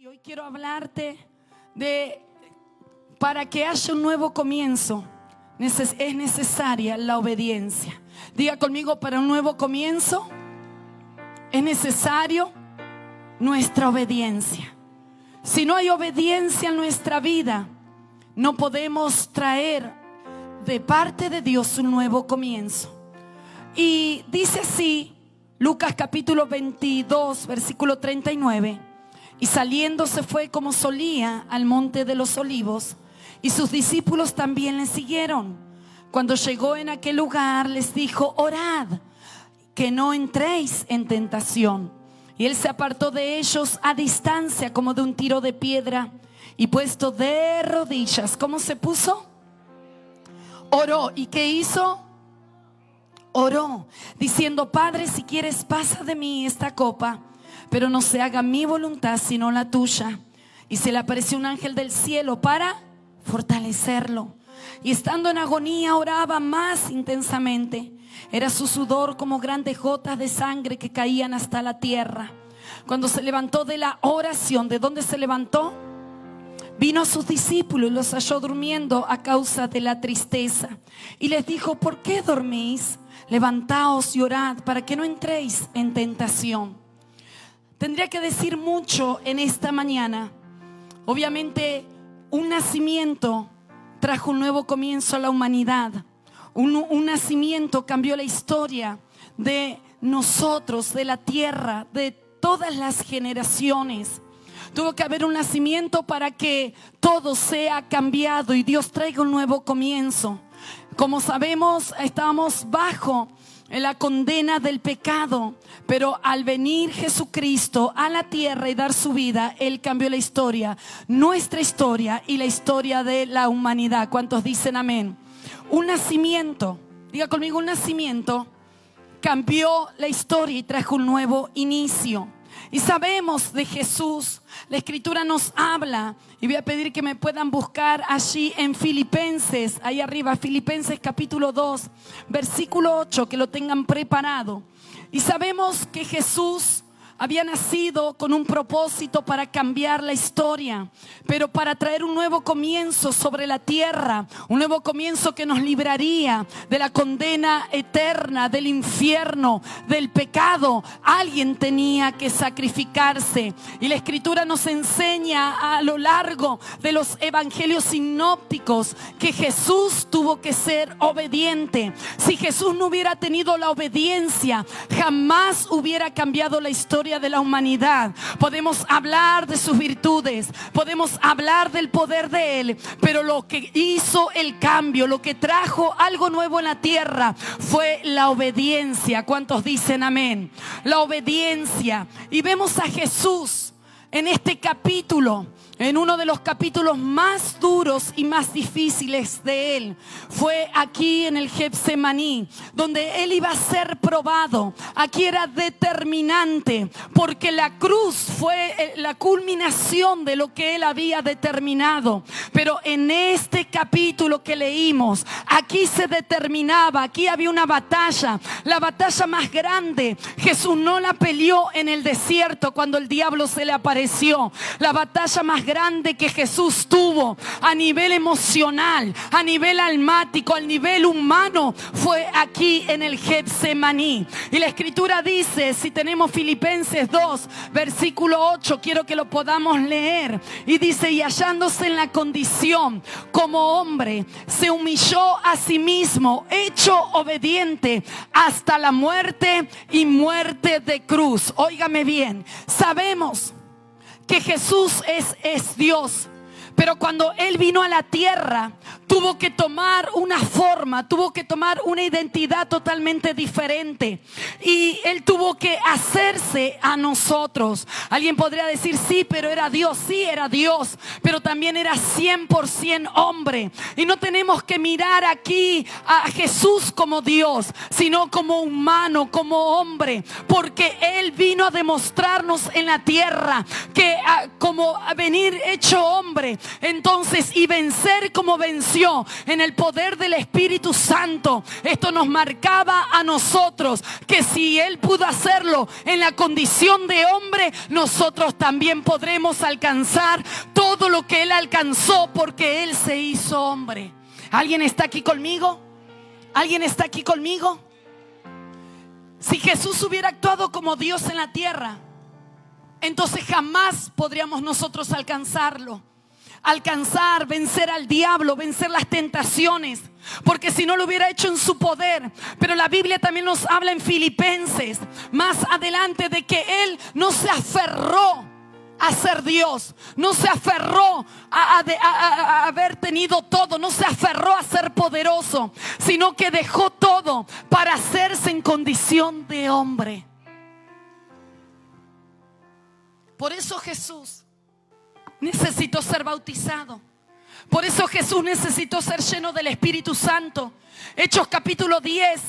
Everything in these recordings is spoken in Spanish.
Y hoy quiero hablarte de, para que haya un nuevo comienzo, es necesaria la obediencia. Diga conmigo, para un nuevo comienzo es necesario nuestra obediencia. Si no hay obediencia en nuestra vida, no podemos traer de parte de Dios un nuevo comienzo. Y dice así, Lucas capítulo 22, versículo 39. Y saliendo se fue como solía al monte de los olivos, y sus discípulos también le siguieron. Cuando llegó en aquel lugar les dijo: orad, que no entréis en tentación. Y él se apartó de ellos a distancia como de un tiro de piedra, y puesto de rodillas, ¿cómo se puso? Oró. ¿Y qué hizo? Oró, diciendo: Padre, si quieres, pasa de mí esta copa, pero no se haga mi voluntad sino la tuya. Y se le apareció un ángel del cielo para fortalecerlo. Y estando en agonía oraba más intensamente. Era su sudor como grandes gotas de sangre que caían hasta la tierra. Cuando se levantó de la oración, ¿de dónde se levantó? Vino a sus discípulos y los halló durmiendo a causa de la tristeza. Y les dijo: ¿por qué dormís? Levantaos y orad para que no entréis en tentación. Tendría que decir mucho en esta mañana. Obviamente, un nacimiento trajo un nuevo comienzo a la humanidad. Un nacimiento cambió la historia de nosotros, de la tierra, de todas las generaciones. Tuvo que haber un nacimiento para que todo sea cambiado y Dios traiga un nuevo comienzo. Como sabemos, estábamos bajo la condena del pecado, pero al venir Jesucristo a la tierra y dar su vida, Él cambió la historia, nuestra historia y la historia de la humanidad. ¿Cuántos dicen amén? Un nacimiento, diga conmigo, un nacimiento cambió la historia y trajo un nuevo inicio. Y sabemos de Jesús, la Escritura nos habla, y voy a pedir que me puedan buscar allí en Filipenses, ahí arriba, Filipenses capítulo 2, versículo 8, que lo tengan preparado. Y sabemos que Jesús había nacido con un propósito para cambiar la historia, pero para traer un nuevo comienzo sobre la tierra, un nuevo comienzo que nos libraría de la condena eterna, del infierno, del pecado. Alguien tenía que sacrificarse, y la Escritura nos enseña a lo largo de los evangelios sinópticos que Jesús tuvo que ser obediente. Si Jesús no hubiera tenido la obediencia, jamás hubiera cambiado la historia de la humanidad. Podemos hablar de sus virtudes, podemos hablar del poder de Él, pero lo que hizo el cambio, lo que trajo algo nuevo en la tierra, fue la obediencia. ¿Cuántos dicen amén? La obediencia. Y vemos a Jesús en este capítulo, en uno de los capítulos más duros y más difíciles de Él. Fue aquí en el Getsemaní, donde Él iba a ser probado. Aquí era determinante, porque la cruz fue la culminación de lo que Él había determinado. Pero en este capítulo que leímos, aquí se determinaba, aquí había una batalla, la batalla más grande. Jesús no la peleó en el desierto cuando el diablo se le apareció. La batalla más grande que Jesús tuvo a nivel emocional, a nivel almático, a nivel humano, fue aquí en el Getsemaní. Y la Escritura dice, si tenemos Filipenses 2, versículo 8, quiero que lo podamos leer. Y dice: y hallándose en la condición como hombre, se humilló a sí mismo, hecho obediente hasta la muerte y muerte de cruz. Óigame bien, sabemos que Jesús es Dios, pero cuando Él vino a la tierra, tuvo que tomar una forma, tuvo que tomar una identidad totalmente diferente, y Él tuvo que hacerse a nosotros. Alguien podría decir: sí, pero era Dios. Sí, era Dios, pero también era 100% hombre. Y no tenemos que mirar aquí a Jesús como Dios, sino como humano, como hombre, porque Él vino a demostrarnos en la tierra que como a venir hecho hombre, entonces, y vencer como venció en el poder del Espíritu Santo. Esto nos marcaba a nosotros que si Él pudo hacerlo en la condición de hombre, nosotros también podremos alcanzar todo lo que Él alcanzó, porque Él se hizo hombre. ¿Alguien está aquí conmigo? ¿Alguien está aquí conmigo? Si Jesús hubiera actuado como Dios en la tierra, entonces jamás podríamos nosotros alcanzarlo. Alcanzar, vencer al diablo, vencer las tentaciones, porque si no lo hubiera hecho en su poder. Pero la Biblia también nos habla en Filipenses más adelante de que Él no se aferró a ser Dios, no se aferró a haber tenido todo, no se aferró a ser poderoso, sino que dejó todo para hacerse en condición de hombre. Por eso Jesús necesitó ser bautizado. Por eso Jesús necesitó ser lleno del Espíritu Santo. Hechos capítulo 10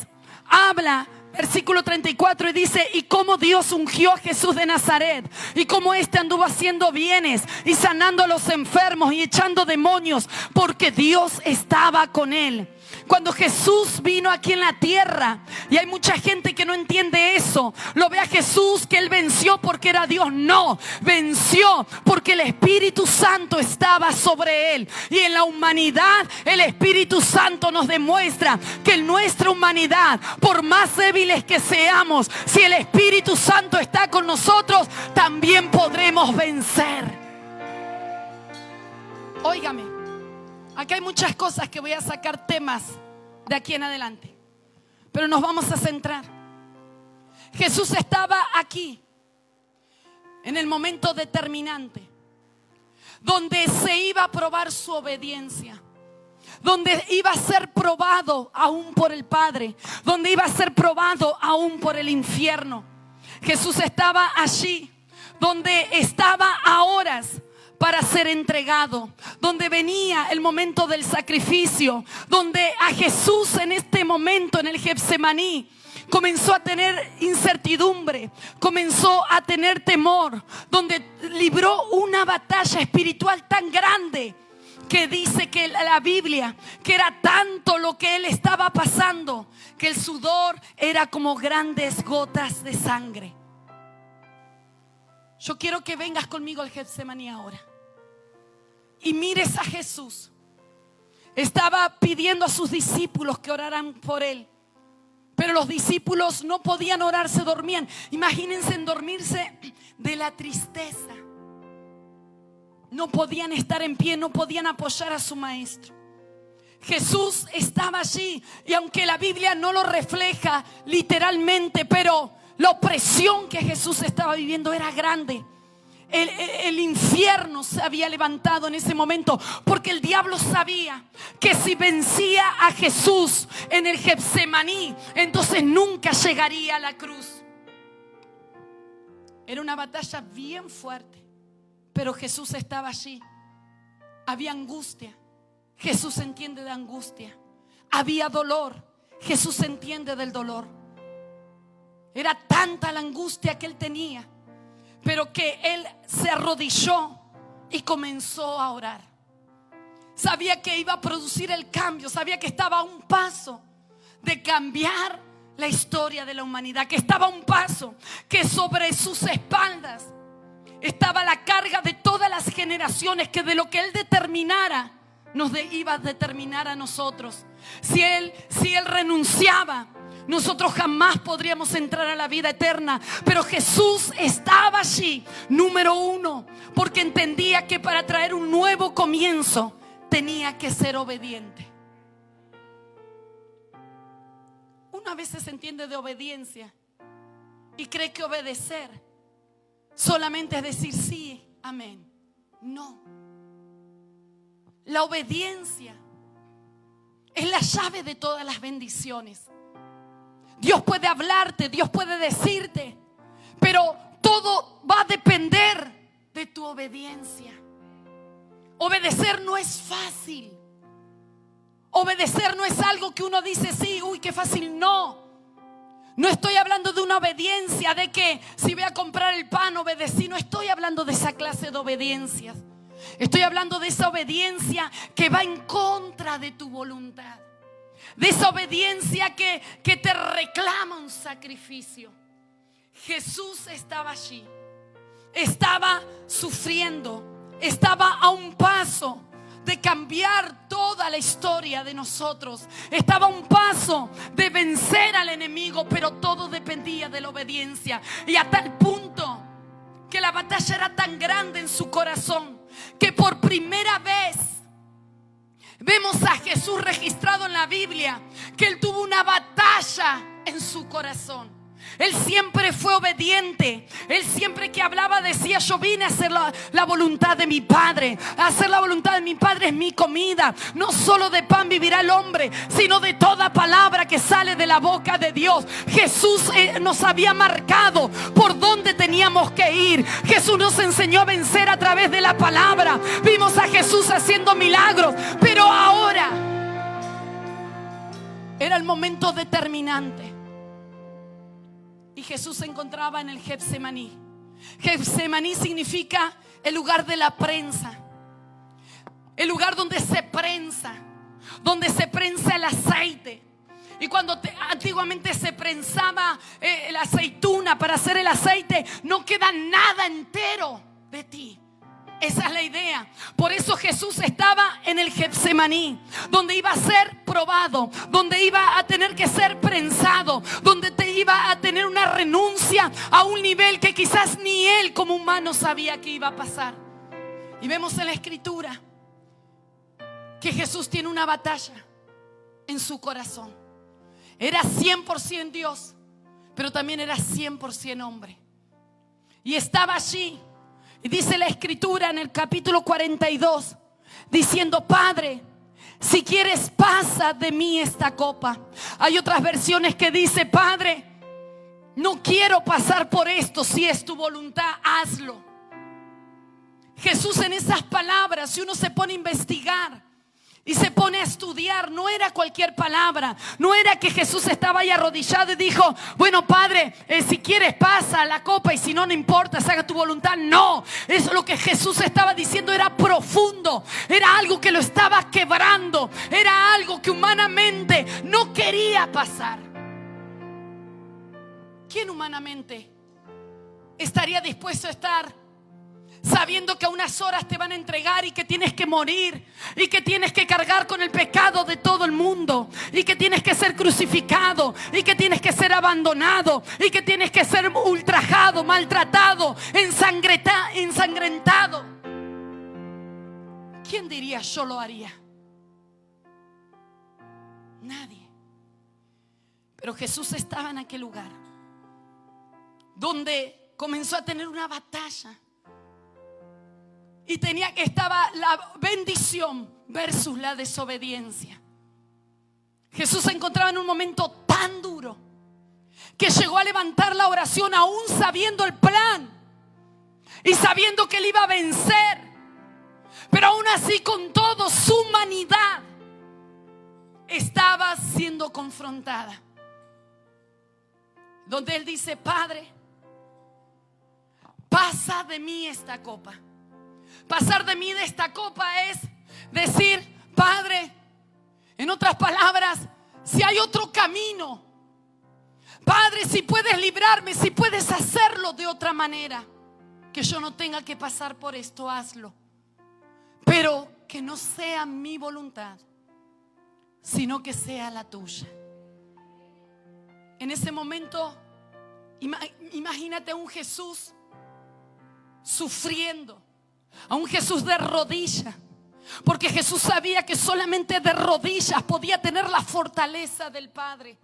habla, versículo 34, y dice: y cómo Dios ungió a Jesús de Nazaret, y cómo éste anduvo haciendo bienes y sanando a los enfermos y echando demonios, porque Dios estaba con él. Cuando Jesús vino aquí en la tierra, y hay mucha gente que no entiende eso, lo ve a Jesús que Él venció porque era Dios. No, venció porque el Espíritu Santo estaba sobre Él. Y en la humanidad el Espíritu Santo nos demuestra que en nuestra humanidad, por más débiles que seamos, si el Espíritu Santo está con nosotros, también podremos vencer. Óigame, acá hay muchas cosas que voy a sacar temas de aquí en adelante, pero nos vamos a centrar. Jesús estaba aquí en el momento determinante, donde se iba a probar su obediencia, donde iba a ser probado aún por el Padre, donde iba a ser probado aún por el infierno. Jesús estaba allí, donde estaba a horas para ser entregado, donde venía el momento del sacrificio, donde a Jesús en este momento en el Getsemaní comenzó a tener incertidumbre, comenzó a tener temor, donde libró una batalla espiritual tan grande que dice que la Biblia, que era tanto lo que él estaba pasando, que el sudor era como grandes gotas de sangre. Yo quiero que vengas conmigo al Getsemaní ahora y mires a Jesús. Estaba pidiendo a sus discípulos que oraran por él, pero los discípulos no podían orar, se dormían. Imagínense en dormirse de la tristeza. No podían estar en pie, no podían apoyar a su maestro. Jesús estaba allí, y aunque la Biblia no lo refleja literalmente, pero la opresión que Jesús estaba viviendo era grande. El infierno se había levantado en ese momento, porque el diablo sabía que si vencía a Jesús en el Getsemaní, entonces nunca llegaría a la cruz. Era una batalla bien fuerte, pero Jesús estaba allí. Había angustia, Jesús entiende de angustia. Había dolor, Jesús entiende del dolor. Era tanta la angustia que él tenía, pero que él se arrodilló y comenzó a orar. Sabía que iba a producir el cambio, sabía que estaba a un paso de cambiar la historia de la humanidad, que estaba a un paso, que sobre sus espaldas estaba la carga de todas las generaciones, que de lo que él determinara nos iba a determinar a nosotros. Si él renunciaba, nosotros jamás podríamos entrar a la vida eterna. Pero Jesús estaba allí, número uno, porque entendía que para traer un nuevo comienzo tenía que ser obediente. Uno a veces entiende de obediencia y cree que obedecer solamente es decir sí, amén. No. La obediencia es la llave de todas las bendiciones. Dios puede hablarte, Dios puede decirte, pero todo va a depender de tu obediencia. Obedecer no es fácil. Obedecer no es algo que uno dice sí, uy, qué fácil. No estoy hablando de una obediencia de que si voy a comprar el pan obedecí. No estoy hablando de esa clase de obediencias. Estoy hablando de esa obediencia que va en contra de tu voluntad. De esa obediencia que te reclama un sacrificio. Jesús estaba allí. Estaba sufriendo. Estaba a un paso de cambiar toda la historia de nosotros. Estaba a un paso de vencer al enemigo, pero todo dependía de la obediencia. Y a tal punto que la batalla era tan grande en su corazón que por primera vez vemos a Jesús registrado en la Biblia que él tuvo una batalla en su corazón. Él siempre fue obediente. Él siempre que hablaba decía: yo vine a hacer la voluntad de mi Padre. A hacer la voluntad de mi Padre es mi comida. No solo de pan vivirá el hombre, sino de toda palabra que sale de la boca de Dios. Jesús nos había marcado por dónde teníamos que ir. Jesús nos enseñó a vencer a través de la palabra. Vimos a Jesús haciendo milagros, pero ahora era el momento determinante. Y Jesús se encontraba en el Getsemaní. Getsemaní significa el lugar de la prensa. El lugar donde se prensa. Donde se prensa el aceite. Y cuando antiguamente se prensaba la aceituna para hacer el aceite, no queda nada entero de ti. Esa es la idea. Por eso Jesús estaba en el Getsemaní, donde iba a ser probado, donde iba a tener que ser prensado, donde te iba a tener una renuncia a un nivel que quizás ni él como humano sabía que iba a pasar. Y vemos en la Escritura que Jesús tiene una batalla en su corazón. Era 100% Dios, pero también era 100% hombre. Y estaba allí. Y dice la Escritura en el capítulo 42, diciendo: Padre, si quieres, pasa de mí esta copa. Hay otras versiones que dice: Padre, no quiero pasar por esto. Si es tu voluntad, hazlo. Jesús, en esas palabras, si uno se pone a investigar y se pone a estudiar, no era cualquier palabra. No era que Jesús estaba ahí arrodillado y dijo: bueno, Padre, si quieres pasa la copa, y si no, no importa, se haga tu voluntad. No, eso es lo que Jesús estaba diciendo. Era profundo, era algo que lo estaba quebrando, era algo que humanamente no quería pasar. ¿Quién humanamente estaría dispuesto a estar sabiendo que a unas horas te van a entregar y que tienes que morir y que tienes que cargar con el pecado de todo el mundo y que tienes que ser crucificado y que tienes que ser abandonado y que tienes que ser ultrajado, maltratado, ensangrentado? ¿Quién diría yo lo haría? Nadie. Pero Jesús estaba en aquel lugar donde comenzó a tener una batalla. Y estaba la bendición versus la desobediencia. Jesús se encontraba en un momento tan duro que llegó a levantar la oración aún sabiendo el plan y sabiendo que él iba a vencer. Pero aún así, con todo, su humanidad estaba siendo confrontada. Donde él dice: Padre, pasa de mí esta copa. Pasar de mí de esta copa es decir: Padre, en otras palabras, si hay otro camino, Padre, si puedes librarme, si puedes hacerlo de otra manera, que yo no tenga que pasar por esto, hazlo. Pero que no sea mi voluntad, sino que sea la tuya. En ese momento, imagínate a un Jesús sufriendo, a un Jesús de rodillas, porque Jesús sabía que solamente de rodillas podía tener la fortaleza del Padre.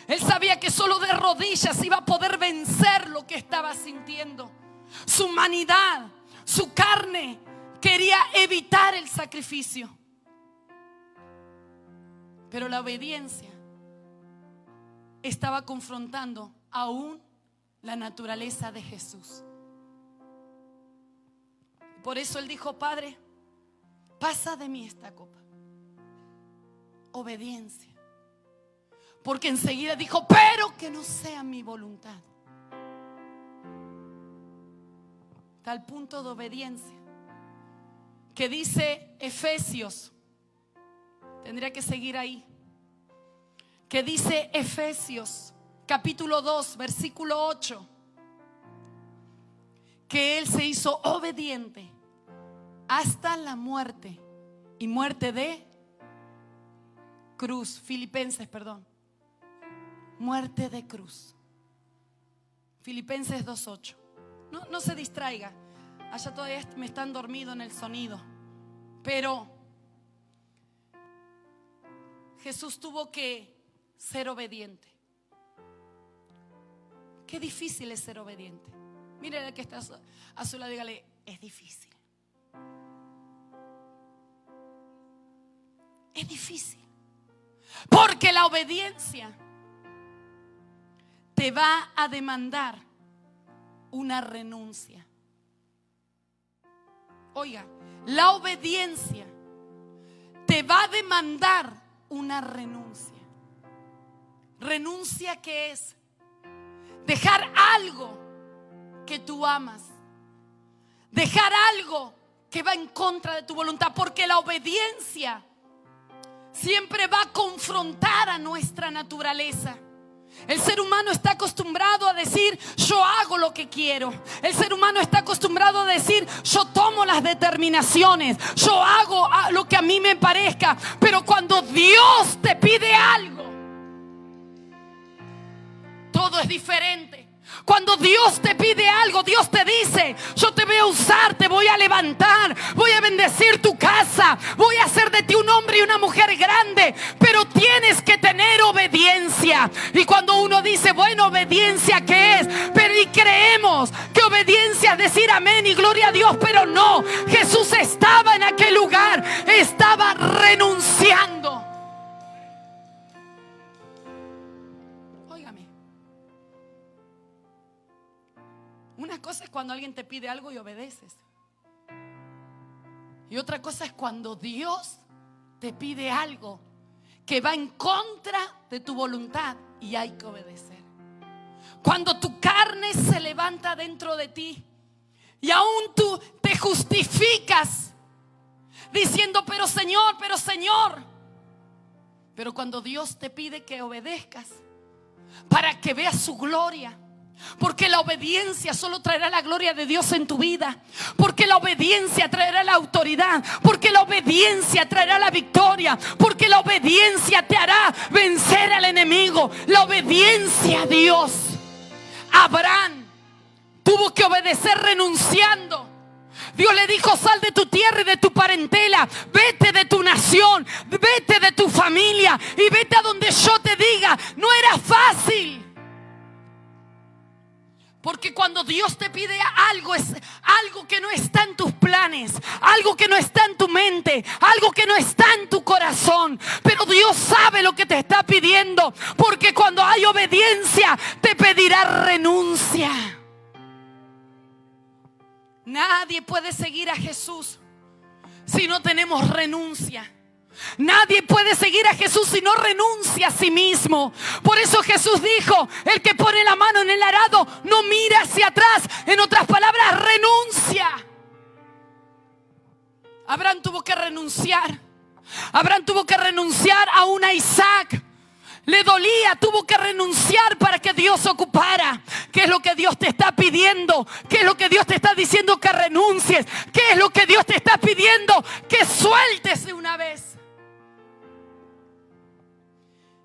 Él sabía que solo de rodillas iba a poder vencer lo que estaba sintiendo. Su humanidad, su carne quería evitar el sacrificio, pero la obediencia estaba confrontando aún la naturaleza de Jesús. Por eso él dijo: Padre, pasa de mí esta copa. Obediencia. Porque enseguida dijo: pero que no sea mi voluntad. Tal punto de obediencia que dice Efesios, tendría que seguir ahí, que dice Efesios capítulo 2 versículo 8, que Él se hizo obediente hasta la muerte, y muerte de cruz. Filipenses, perdón, muerte de cruz. Filipenses 2:8. No se distraiga, allá todavía me están dormido en el sonido, pero Jesús tuvo que ser obediente. Qué difícil es ser obediente. Mire al que está a su lado, dígale, es difícil. Es difícil. Porque la obediencia te va a demandar una renuncia. Oiga, la obediencia te va a demandar una renuncia. ¿Renuncia qué es? Dejar algo que tú amas, dejar algo que va en contra de tu voluntad, porque la obediencia siempre va a confrontar a nuestra naturaleza. El ser humano está acostumbrado a decir, yo hago lo que quiero. El ser humano está acostumbrado a decir, yo tomo las determinaciones, yo hago lo que a mí me parezca. Pero cuando Dios te pide algo, todo es diferente. Cuando Dios te pide algo, Dios te dice, yo te voy a usar, te voy a levantar, voy a bendecir tu casa, voy a hacer de ti un hombre y una mujer grande, pero tienes que tener obediencia. Y cuando uno dice, bueno, obediencia, ¿qué es? Pero y creemos que obediencia es decir amén y gloria a Dios, pero no. Jesús estaba en aquel lugar, estaba renunciando. Una cosa es cuando alguien te pide algo y obedeces. Y otra cosa es cuando Dios te pide algo que va en contra de tu voluntad y hay que obedecer. Cuando tu carne se levanta dentro de ti y aún tú te justificas diciendo, pero Señor. Pero cuando Dios te pide que obedezcas para que veas su gloria. Porque la obediencia solo traerá la gloria de Dios en tu vida. Porque la obediencia traerá la autoridad. Porque la obediencia traerá la victoria. Porque la obediencia te hará vencer al enemigo. La obediencia a Dios. Abraham tuvo que obedecer renunciando. Dios le dijo, sal de tu tierra y de tu parentela, vete de tu nación, vete de tu familia y vete a donde yo te diga. No era fácil. Porque cuando Dios te pide algo, es algo que no está en tus planes, algo que no está en tu mente, algo que no está en tu corazón. Pero Dios sabe lo que te está pidiendo, porque cuando hay obediencia te pedirá renuncia. Nadie puede seguir a Jesús si no tenemos renuncia. Nadie puede seguir a Jesús si no renuncia a sí mismo. Por eso Jesús dijo, el que pone la mano en el arado no mira hacia atrás. En otras palabras, renuncia. Abraham tuvo que renunciar. Abraham tuvo que renunciar a un Isaac. Le dolía, tuvo que renunciar para que Dios se ocupara. ¿Qué es lo que Dios te está pidiendo? ¿Qué es lo que Dios te está diciendo que renuncies? ¿Qué es lo que Dios te está pidiendo que sueltes de una vez?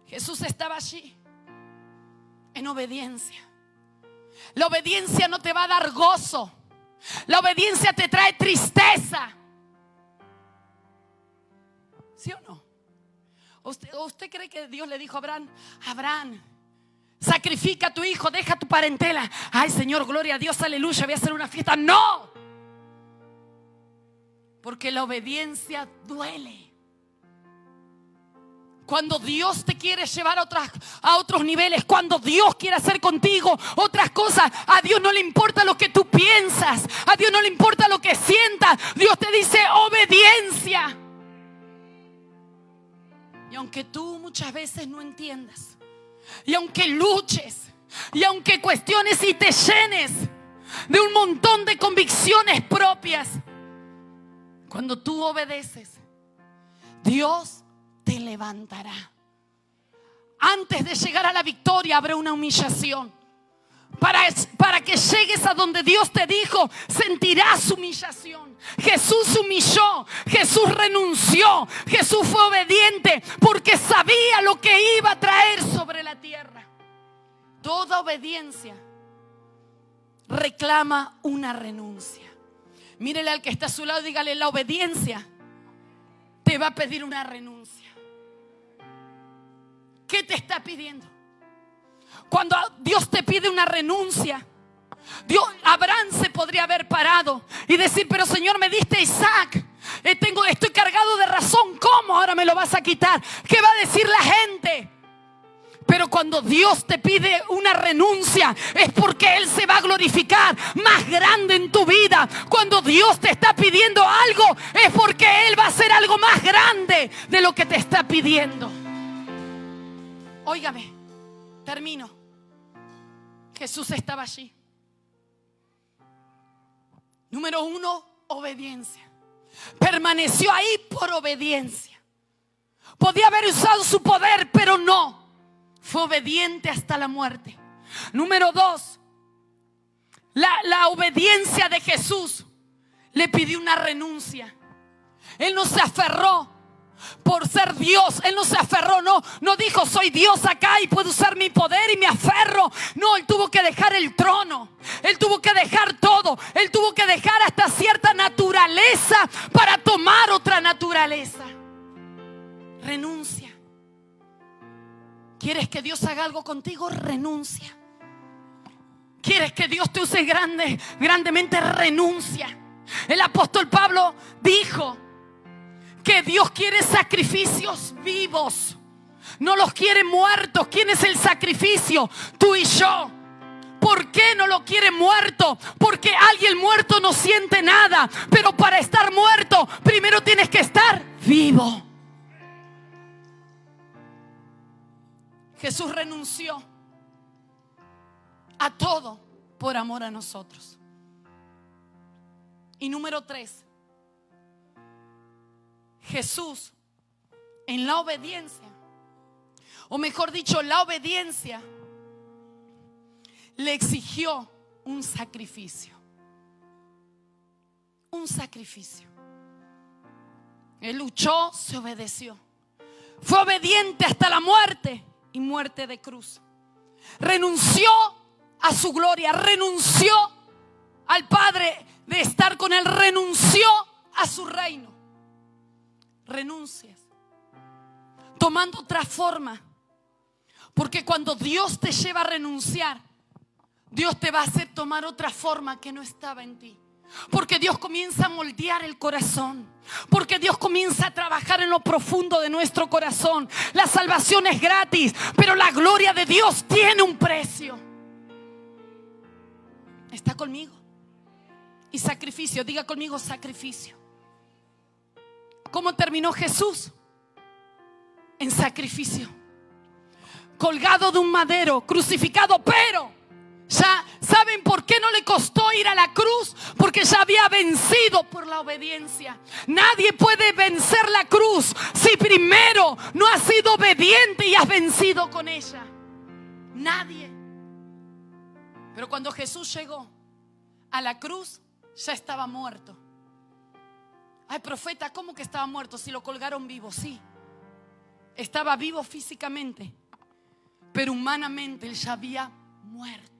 Jesús estaba allí en obediencia. La obediencia no te va a dar gozo. La obediencia te trae tristeza. ¿Sí o no? ¿Usted cree que Dios le dijo a Abraham, Abraham, sacrifica a tu hijo, deja tu parentela? Ay, Señor, gloria a Dios, aleluya, voy a hacer una fiesta. No, porque la obediencia duele. Cuando Dios te quiere llevar a otros niveles, cuando Dios quiere hacer contigo otras cosas, a Dios no le importa lo que tú piensas, a Dios no le importa lo que sientas. Dios te dice obediencia. Y aunque tú muchas veces no entiendas, y aunque luches, y aunque cuestiones y te llenes de un montón de convicciones propias, Cuando tú obedeces, Dios te levantará. Antes de llegar a la victoria habrá una humillación. Para que llegues a donde Dios te dijo, sentirás humillación. Jesús humilló, Jesús renunció, Jesús fue obediente porque sabía lo que iba a traer sobre la tierra. Toda obediencia reclama una renuncia. Mírele al que está a su lado y dígale: la obediencia te va a pedir una renuncia. ¿Qué te está pidiendo? Cuando Dios te pide una renuncia, Abraham se podría haber parado y decir: pero Señor, me diste a Isaac, estoy cargado de razón, ¿cómo ahora me lo vas a quitar? ¿Qué va a decir la gente? Pero cuando Dios te pide una renuncia, es porque Él se va a glorificar más grande en tu vida. Cuando Dios te está pidiendo algo, es porque Él va a hacer algo más grande de lo que te está pidiendo. Óigame, termino. Jesús estaba allí. Número 1, obediencia. Permaneció ahí por obediencia. Podía haber usado su poder, pero no. Fue obediente hasta la muerte. Número 2, la obediencia de Jesús le pidió una renuncia. Él no se aferró por ser Dios. Él no se aferró, no dijo: soy Dios acá y puedo usar mi poder y me aferro. No, Él tuvo que dejar el trono. Él tuvo que dejar todo. Él tuvo que dejar hasta cierta naturaleza para tomar otra naturaleza. Renuncia. ¿Quieres que Dios haga algo contigo? Renuncia. ¿Quieres que Dios te use grandemente? Renuncia. El apóstol Pablo dijo que Dios quiere sacrificios vivos, no los quiere muertos. ¿Quién es el sacrificio? Tú y yo. ¿Por qué no lo quiere muerto? Porque alguien muerto no siente nada. Pero para estar muerto, primero tienes que estar vivo. Jesús renunció a todo por amor a nosotros. Y número 3, Jesús en la obediencia, o mejor dicho, la obediencia le exigió un sacrificio. Un sacrificio. Él luchó, se obedeció. Fue obediente hasta la muerte. Y muerte de cruz. Renunció a su gloria, renunció al Padre de estar con Él, renunció a su reino. Renuncias tomando otra forma, porque cuando Dios te lleva a renunciar, Dios te va a hacer tomar otra forma que no estaba en ti. Porque Dios comienza a moldear el corazón. Porque Dios comienza a trabajar en lo profundo de nuestro corazón. La salvación es gratis, pero la gloria de Dios tiene un precio. ¿Está conmigo? Y sacrificio, diga conmigo: sacrificio. ¿Cómo terminó Jesús? En sacrificio. Colgado de un madero, crucificado, pero ya saben por qué no le costó ir a la cruz, porque ya había vencido por la obediencia. Nadie puede vencer la cruz si primero no has sido obediente y has vencido con ella. Nadie. Pero cuando Jesús llegó a la cruz, ya estaba muerto. Ay, profeta, ¿cómo que estaba muerto? Si lo colgaron vivo. Sí, estaba vivo físicamente, pero humanamente él ya había muerto.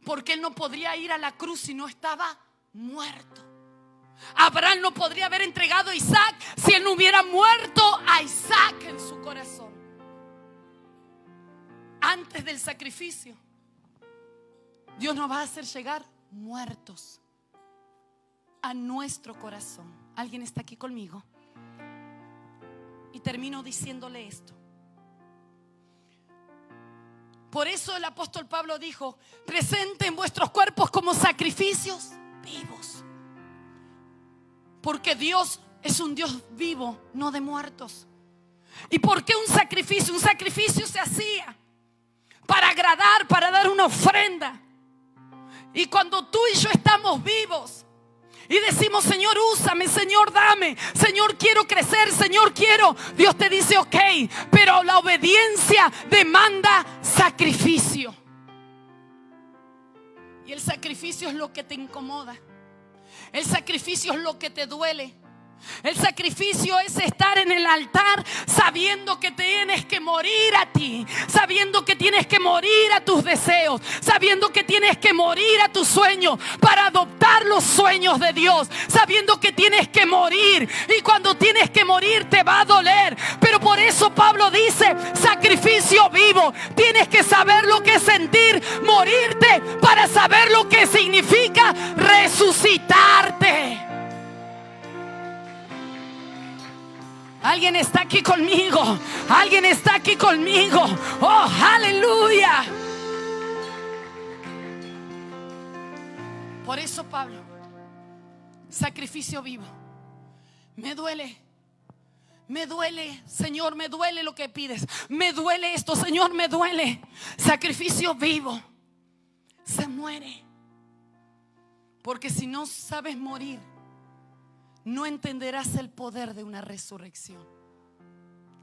Porque él no podría ir a la cruz si no estaba muerto. Abraham no podría haber entregado a Isaac si él no hubiera muerto a Isaac en su corazón. Antes del sacrificio, Dios nos va a hacer llegar muertos a nuestro corazón. ¿Alguien está aquí conmigo? Y termino diciéndole esto. Por eso el apóstol Pablo dijo: presenten vuestros cuerpos como sacrificios vivos. Porque Dios es un Dios vivo, no de muertos. ¿Y por qué un sacrificio? Un sacrificio se hacía para agradar, para dar una ofrenda. Y cuando tú y yo estamos vivos, Y decimos: Señor, úsame, Señor, dame, Señor, quiero crecer, Señor, quiero. Dios te dice: ok, pero la obediencia demanda sacrificio. Y el sacrificio es lo que te incomoda. El sacrificio es lo que te duele. El sacrificio es estar en el altar sabiendo que tienes que morir a ti, sabiendo que tienes que morir a tus deseos, sabiendo que tienes que morir a tus sueños para adoptar los sueños de Dios, sabiendo que tienes que morir, y cuando tienes que morir te va a doler. Pero por eso Pablo dice: sacrificio vivo. Tienes que saber lo que es sentir morirte para saber lo que significa resucitarte. Alguien está aquí conmigo. Alguien está aquí conmigo. Oh, aleluya. Por eso Pablo: sacrificio vivo. Me duele. Me duele, Señor, me duele lo que pides. Me duele esto, Señor, me duele. Sacrificio vivo. Se muere. Porque si no sabes morir, no entenderás el poder de una resurrección.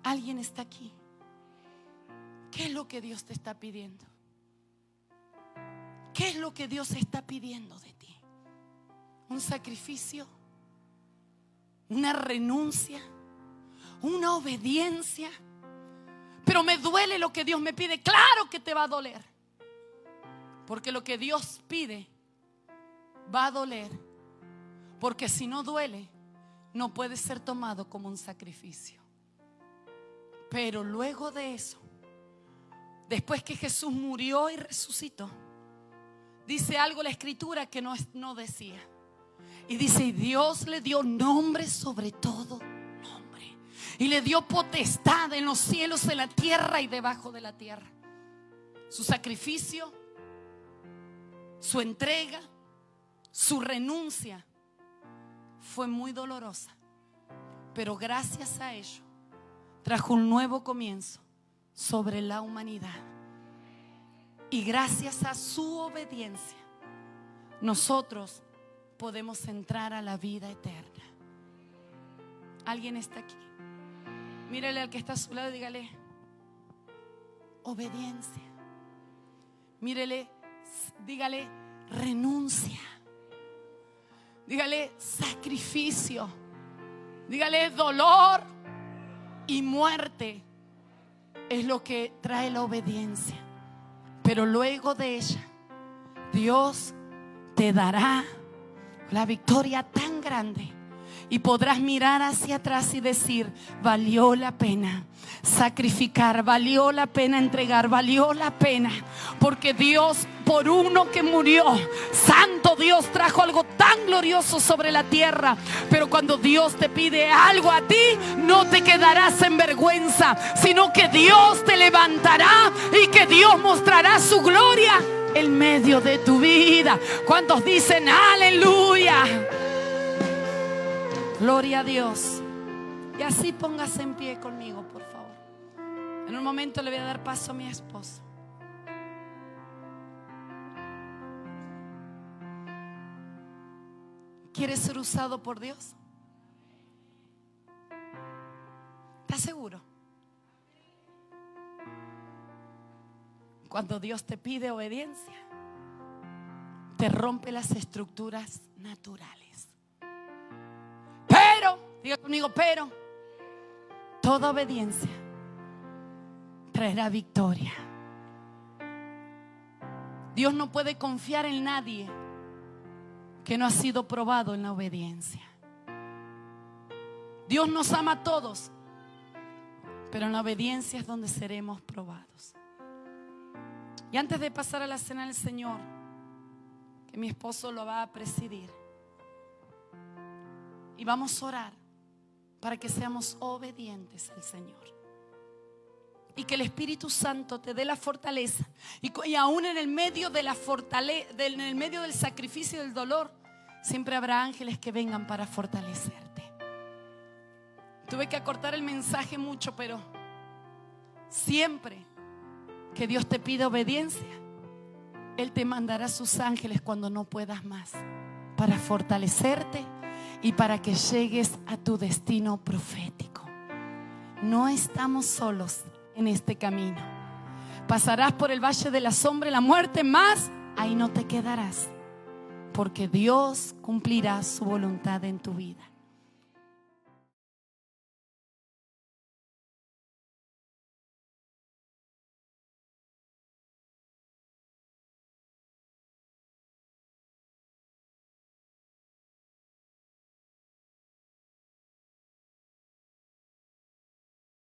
Alguien está aquí. ¿Qué es lo que Dios te está pidiendo? ¿Qué es lo que Dios está pidiendo de ti? ¿Un sacrificio? ¿Una renuncia? ¿Una obediencia? Pero me duele lo que Dios me pide. Claro que te va a doler, porque lo que Dios pide va a doler. Porque si no duele, no puede ser tomado como un sacrificio. Pero luego de eso, después que Jesús murió y resucitó, dice algo la Escritura que no decía. Y dice: y Dios le dio nombre sobre todo nombre, y le dio potestad en los cielos, en la tierra y debajo de la tierra. Su sacrificio, su entrega, su renuncia fue muy dolorosa, pero gracias a ello trajo un nuevo comienzo sobre la humanidad. Y gracias a su obediencia nosotros podemos entrar a la vida eterna. ¿Alguien está aquí? Mírale al que está a su lado y dígale: obediencia. Mírele, dígale: renuncia. Dígale: sacrificio. Dígale: dolor y muerte es lo que trae la obediencia. Pero luego de ella, Dios te dará la victoria tan grande, y podrás mirar hacia atrás y decir: valió la pena sacrificar, valió la pena entregar, valió la pena. Porque Dios, por uno que murió, santo Dios, trajo algo tan glorioso sobre la tierra. Pero cuando Dios te pide algo a ti, no te quedarás en vergüenza, sino que Dios te levantará y que Dios mostrará su gloria en medio de tu vida. ¿Cuántos dicen aleluya? Gloria a Dios. Y así póngase en pie conmigo, por favor. En un momento le voy a dar paso a mi esposo. ¿Quieres ser usado por Dios? ¿Estás seguro? Cuando Dios te pide obediencia, te rompe las estructuras naturales. Pero, diga conmigo, pero toda obediencia traerá victoria. Dios no puede confiar en nadie que no ha sido probado en la obediencia. Dios nos ama a todos, pero en la obediencia es donde seremos probados. Y antes de pasar a la cena del Señor, que mi esposo lo va a presidir, y vamos a orar para que seamos obedientes al Señor, y que el Espíritu Santo te dé la fortaleza. Y aún en el medio de la fortaleza, en el medio del sacrificio y del dolor, siempre habrá ángeles que vengan para fortalecerte. Tuve que acortar el mensaje mucho, pero siempre que Dios te pide obediencia, Él te mandará sus ángeles cuando no puedas más para fortalecerte y para que llegues a tu destino profético. No estamos solos en este camino. Pasarás por el valle de la sombra y la muerte, mas ahí no te quedarás, porque Dios cumplirá su voluntad en tu vida.